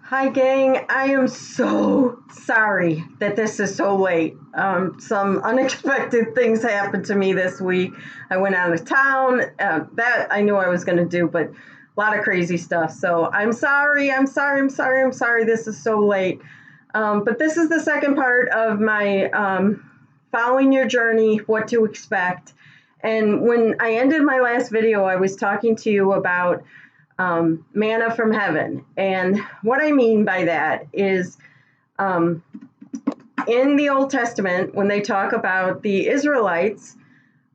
Hi, gang. I am so sorry that this is so late. Some unexpected things happened to me this week. I went out of town. That I knew I was going to do, but a lot of crazy stuff. So I'm sorry. I'm sorry. I'm sorry. I'm sorry. This is so late. But this is the second part of my following your journey, what to expect. And when I ended my last video, I was talking to you about manna from heaven. And what I mean by that is um, in the Old Testament, when they talk about the Israelites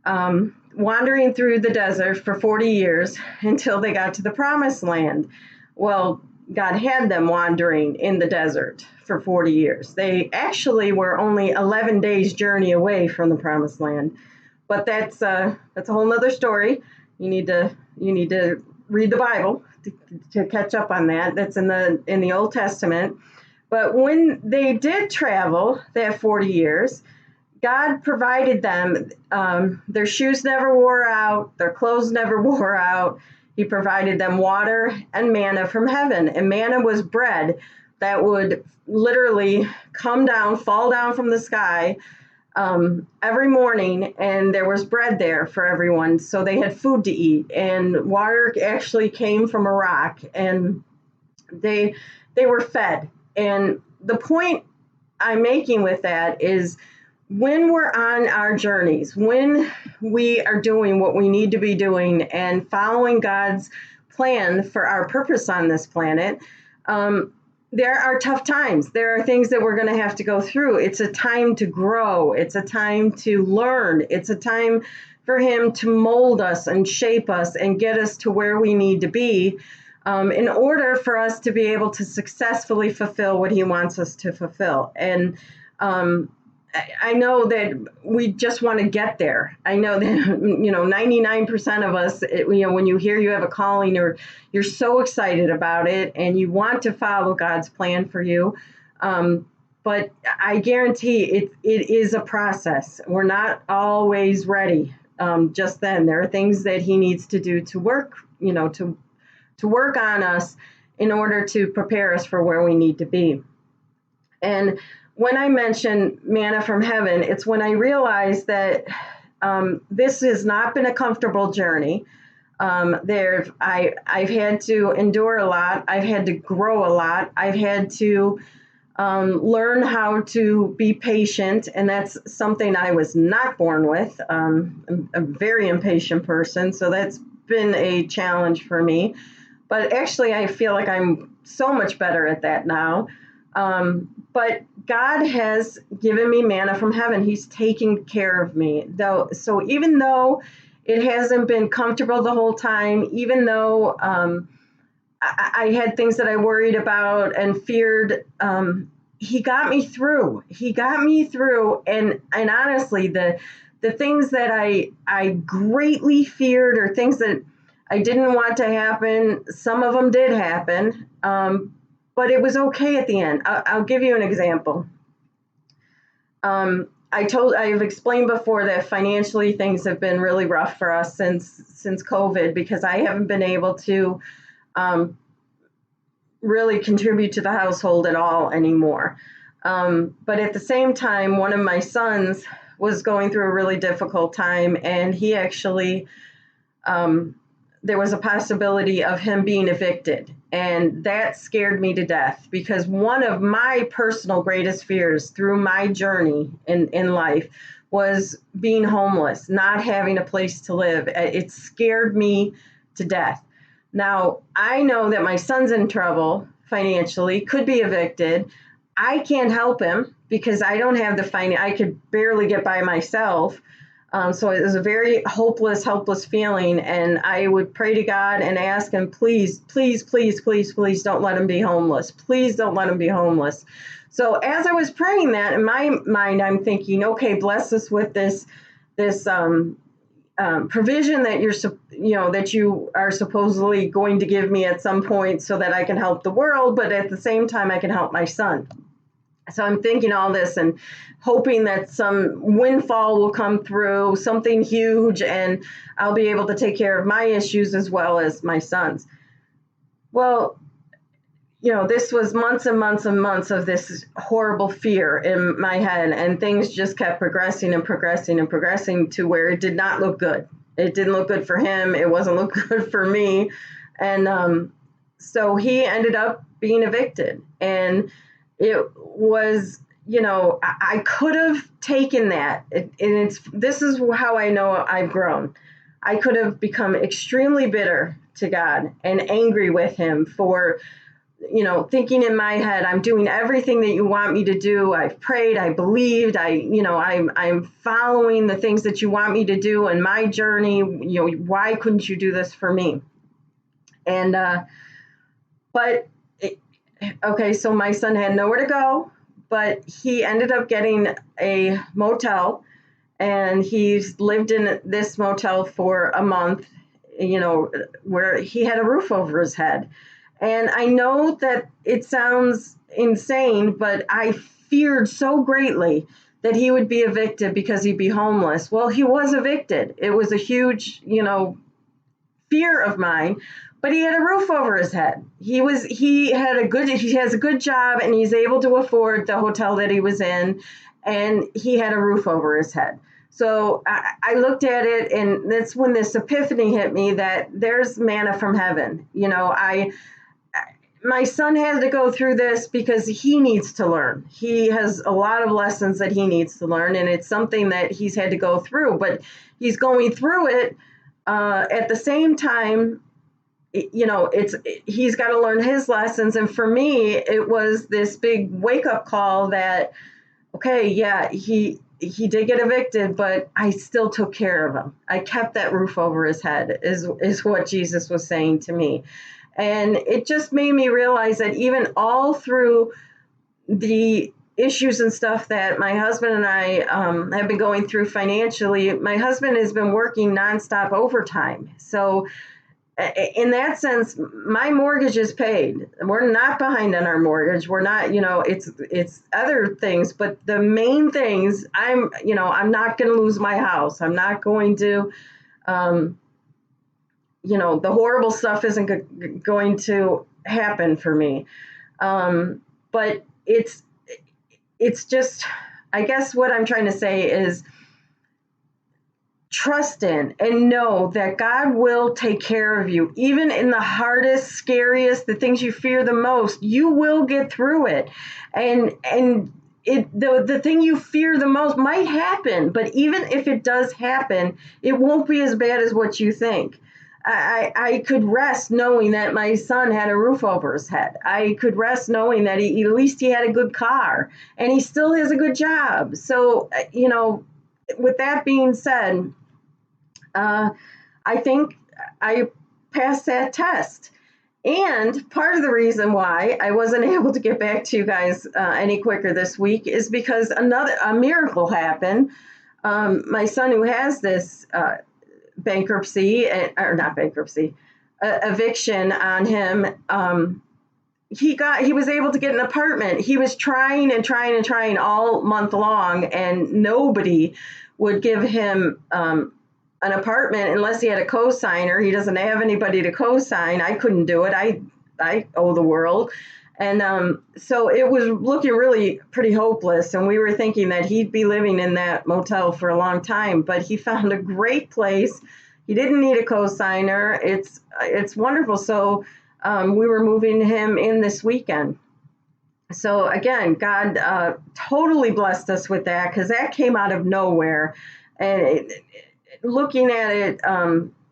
wandering through the desert for 40 years until they got to the promised land. Well, God had them wandering in the desert for 40 years. They actually were only 11 days journey away from the promised land. But that's a whole nother story. You need to read the Bible to catch up on that. That's in the Old Testament. But when they did travel that 40 years, God provided them. Their shoes never wore out. Their clothes never wore out. He provided them water and manna from heaven. And manna was bread that would literally come down, fall down from the sky every morning, and there was bread there for everyone, so they had food to eat. And water actually came from a rock, and they were fed. And the point I'm making with that is when we're on our journeys, when we are doing what we need to be doing and following God's plan for our purpose on this planet, there are tough times. There are things that we're going to have to go through. It's a time to grow. It's a time to learn. It's a time for Him to mold us and shape us and get us to where we need to be in order for us to be able to successfully fulfill what He wants us to fulfill. And I know that we just want to get there. I know that 99% of us, when you hear you have a calling, or you're so excited about it and you want to follow God's plan for you. But I guarantee it is a process. We're not always ready just then. There are things that He needs to do to work, to work on us in order to prepare us for where we need to be. And when I mention manna from heaven, it's when I realized that this has not been a comfortable journey. I've had to endure a lot. I've had to grow a lot. I've had to learn how to be patient, and that's something I was not born with. I'm a very impatient person, so that's been a challenge for me. But actually, I feel like I'm so much better at that now. But God has given me manna from heaven. He's taking care of me. So even though it hasn't been comfortable the whole time, even though I had things that I worried about and feared, He got me through. He got me through. And honestly, the things that I greatly feared, or things that I didn't want to happen, some of them did happen. But it was okay at the end. I'll give you an example. I've explained before that financially things have been really rough for us since COVID, because I haven't been able to really contribute to the household at all anymore. But at the same time, one of my sons was going through a really difficult time, and he actually there was a possibility of him being evicted. And that scared me to death, because one of my personal greatest fears through my journey in life was being homeless, not having a place to live. It scared me to death. Now, I know that my son's in trouble financially, could be evicted. I can't help him because I don't have the finance. I could barely get by myself. So it was a very helpless feeling. And I would pray to God and ask Him, please, please, please, please, please don't let him be homeless. Please don't let him be homeless. So as I was praying that, in my mind, I'm thinking, okay, bless us with this provision that you are supposedly going to give me at some point, so that I can help the world, but at the same time, I can help my son. So I'm thinking all this and hoping that some windfall will come through, something huge, and I'll be able to take care of my issues as well as my son's. Well, this was months and months and months of this horrible fear in my head, and things just kept progressing and progressing and progressing to where it did not look good. It didn't look good for him. It wasn't look good for me. And so he ended up being evicted. And it was, I could have taken that. This is how I know I've grown. I could have become extremely bitter to God and angry with him for thinking in my head, I'm doing everything that you want me to do. I've prayed, I believed, I'm following the things that you want me to do in my journey. Why couldn't you do this for me? And, but, okay, so my son had nowhere to go, but he ended up getting a motel, and he's lived in this motel for a month, where he had a roof over his head. And I know that it sounds insane, but I feared so greatly that he would be evicted because he'd be homeless. Well, he was evicted. It was a huge, fear of mine, but he had a roof over his head. He has a good job, and he's able to afford the hotel that he was in, and he had a roof over his head. So I looked at it, and that's when this epiphany hit me that there's manna from heaven. My son has to go through this because he needs to learn. He has a lot of lessons that he needs to learn, and it's something that he's had to go through, but he's going through it at the same time. He's got to learn his lessons. And for me, it was this big wake up call that, okay, yeah, he did get evicted, but I still took care of him. I kept that roof over his head is what Jesus was saying to me. And it just made me realize that even all through the issues and stuff that my husband and I have been going through financially, my husband has been working nonstop overtime. So in that sense, my mortgage is paid. We're not behind on our mortgage. We're not, it's other things, but the main things, I'm not going to lose my house. I'm not going to, the horrible stuff isn't going to happen for me. But it's just, I guess what I'm trying to say is trust in and know that God will take care of you. Even in the hardest, scariest, the things you fear the most, you will get through it. And the thing you fear the most might happen, but even if it does happen, it won't be as bad as what you think. I could rest knowing that my son had a roof over his head. I could rest knowing that at least he had a good car, and he still has a good job. So, with that being said, I think I passed that test. And part of the reason why I wasn't able to get back to you guys any quicker this week is because a miracle happened. My son, who has this eviction on him, he was able to get an apartment. He was trying and trying and trying all month long, and nobody would give him an apartment unless he had a co-signer. He doesn't have anybody to co-sign. I couldn't do it. I owe the world. And so it was looking really pretty hopeless. And we were thinking that he'd be living in that motel for a long time, but he found a great place. He didn't need a co-signer. It's wonderful. So we were moving him in this weekend. So again, God totally blessed us with that, because that came out of nowhere. And looking at it,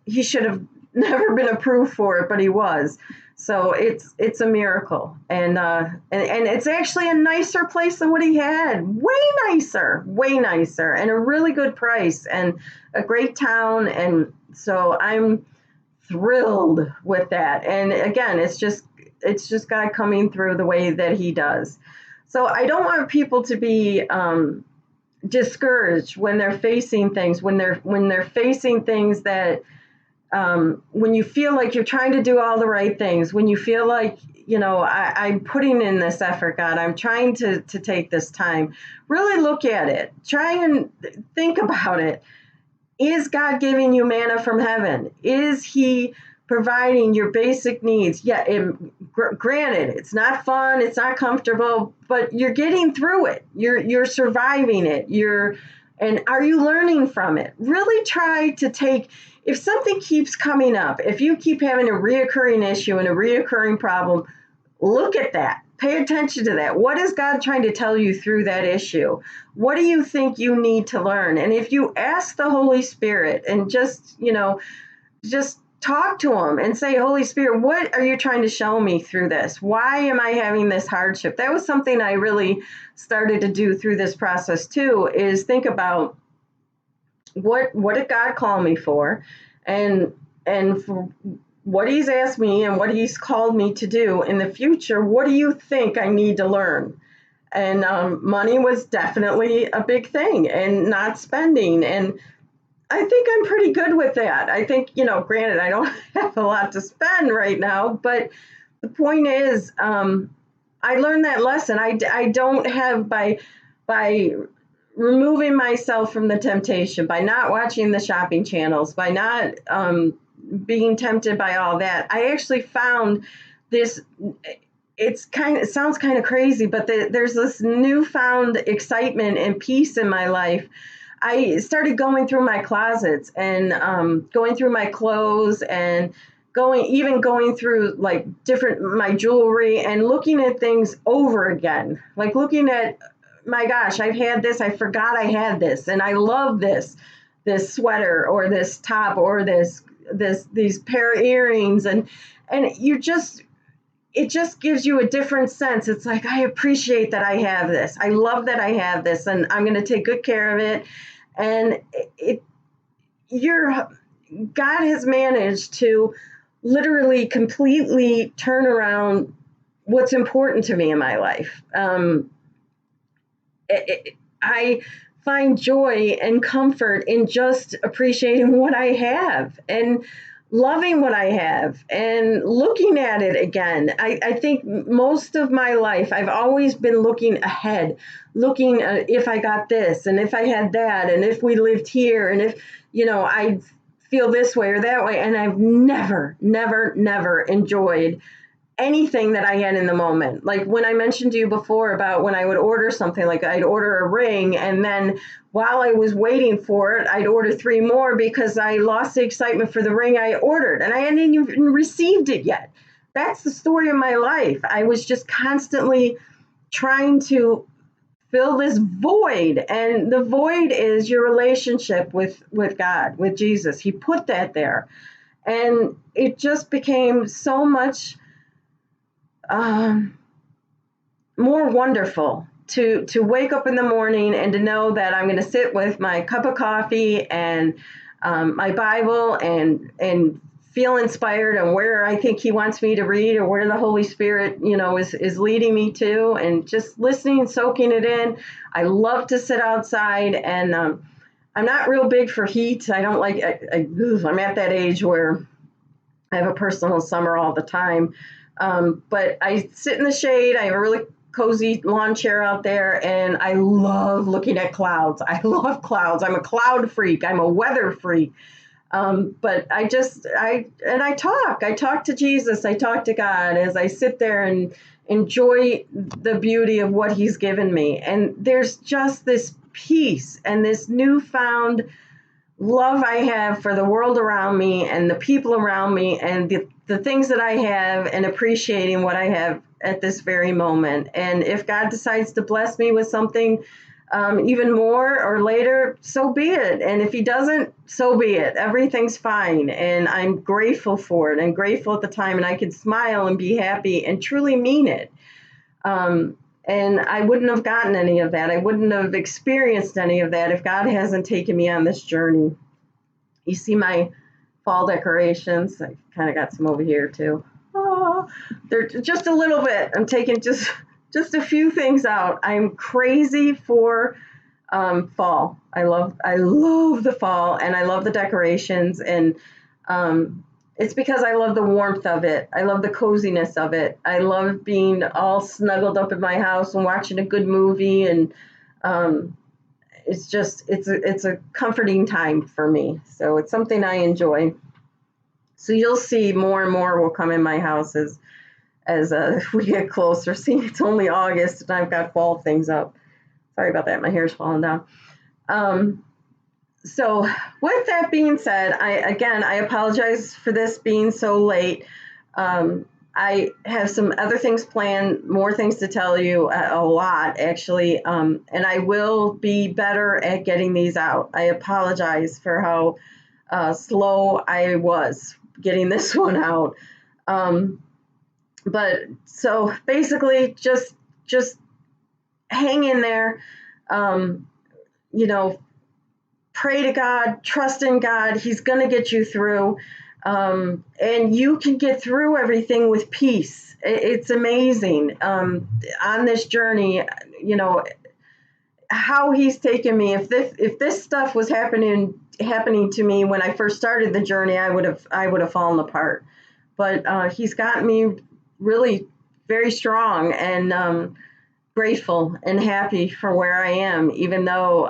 he should have never been approved for it, but he was. So it's a miracle, and it's actually a nicer place than what he had. Way nicer, and a really good price, and a great town. And so I'm thrilled with that. And again, it's just God coming through the way that He does. So I don't want people to be discouraged when they're facing things, when they're facing things that when you feel like you're trying to do all the right things, when you feel like, I'm putting in this effort, God, I'm trying to take this time, really look at it, try and think about it. Is God giving you manna from heaven? Is He providing your basic needs? Yeah, granted, it's not fun, it's not comfortable, but you're getting through it. You're surviving it. And are you learning from it? Really try to take, if something keeps coming up, if you keep having a reoccurring issue and a reoccurring problem, look at that. Pay attention to that. What is God trying to tell you through that issue? What do you think you need to learn? And if you ask the Holy Spirit and just talk to him and say, Holy Spirit, what are you trying to show me through this? Why am I having this hardship? That was something I really started to do through this process too, is think about what did God call me for, and for what he's asked me and what he's called me to do in the future. What do you think I need to learn? And money was definitely a big thing, and not spending. And I think I'm pretty good with that. I think, granted, I don't have a lot to spend right now, but the point is, I learned that lesson. I don't have, by removing myself from the temptation, by not watching the shopping channels, by not being tempted by all that, I actually found this. It sounds kind of crazy, but there's this newfound excitement and peace in my life. I started going through my closets and going through my clothes and going through like my jewelry and looking at things over again, like looking at, my gosh, I've had this, I forgot I had this, and I love this sweater or this top or these pair of earrings, and it just gives you a different sense. It's like, I appreciate that I have this. I love that I have this, and I'm going to take good care of it. And God has managed to literally completely turn around what's important to me in my life. I find joy and comfort in just appreciating what I have and loving what I have and looking at it again. I think most of my life, I've always been looking ahead, looking if I got this and if I had that and if we lived here and if, I feel this way or that way. And I've never, never, never enjoyed anything that I had in the moment. Like when I mentioned to you before about when I would order something, like I'd order a ring, and then while I was waiting for it, I'd order 3 more because I lost the excitement for the ring I ordered and I hadn't even received it yet. That's the story of my life. I was just constantly trying to fill this void, and the void is your relationship with God, with Jesus. He put that there, and it just became so much more wonderful to wake up in the morning and to know that I'm going to sit with my cup of coffee and my Bible and feel inspired on where I think he wants me to read or where the Holy Spirit, is leading me to, and just listening, soaking it in. I love to sit outside, and I'm not real big for heat. I don't like, I'm at that age where I have a personal summer all the time. But I sit in the shade. I have a really cozy lawn chair out there, and I love looking at clouds. I love clouds. I'm a cloud freak. I'm a weather freak. But I talk to Jesus. I talk to God as I sit there and enjoy the beauty of what he's given me. And there's just this peace and this newfound love I have for the world around me and the people around me and the things that I have, and appreciating what I have at this very moment. And if God decides to bless me with something even more or later, so be it. And if he doesn't, so be it. Everything's fine. And I'm grateful for it and grateful at the time. And I can smile and be happy and truly mean it. And I wouldn't have gotten any of that. I wouldn't have experienced any of that if God hasn't taken me on this journey. You see my fall decorations. I kind of got some over here too. Oh, they're just a little bit. I'm taking just a few things out. I'm crazy for fall. I love the fall, and I love the decorations, and it's because I love the warmth of it. I love the coziness of it. I love being all snuggled up in my house and watching a good movie, and it's a comforting time for me. So it's something I enjoy. So you'll see more and more will come in my house as we get closer. See, it's only August and I've got fall things up. Sorry about that. My hair's falling down. Um, so with that being said, I apologize for this being so late. Um, I have some other things planned, more things to tell you, a lot actually, and I will be better at getting these out. I apologize for how slow I was getting this one out. Um, but so basically, just hang in there. Um, you know, pray to God, trust in God. He's going to get you through. And you can get through everything with peace. It's amazing. On this journey, you know, how he's taken me. If this stuff was happening to me when I first started the journey, I would have fallen apart. But he's gotten me really very strong and grateful and happy for where I am, even though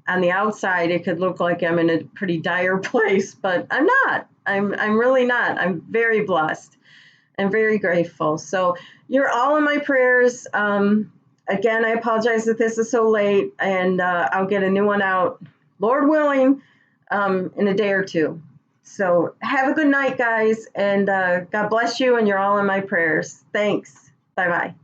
on the outside it could look like I'm in a pretty dire place, but I'm not. I'm really not. I'm very blessed and very grateful. So you're all in my prayers. Again, I apologize that this is so late, and I'll get a new one out, Lord willing, in a day or two. So have a good night, guys, and God bless you, and you're all in my prayers. Thanks. Bye bye.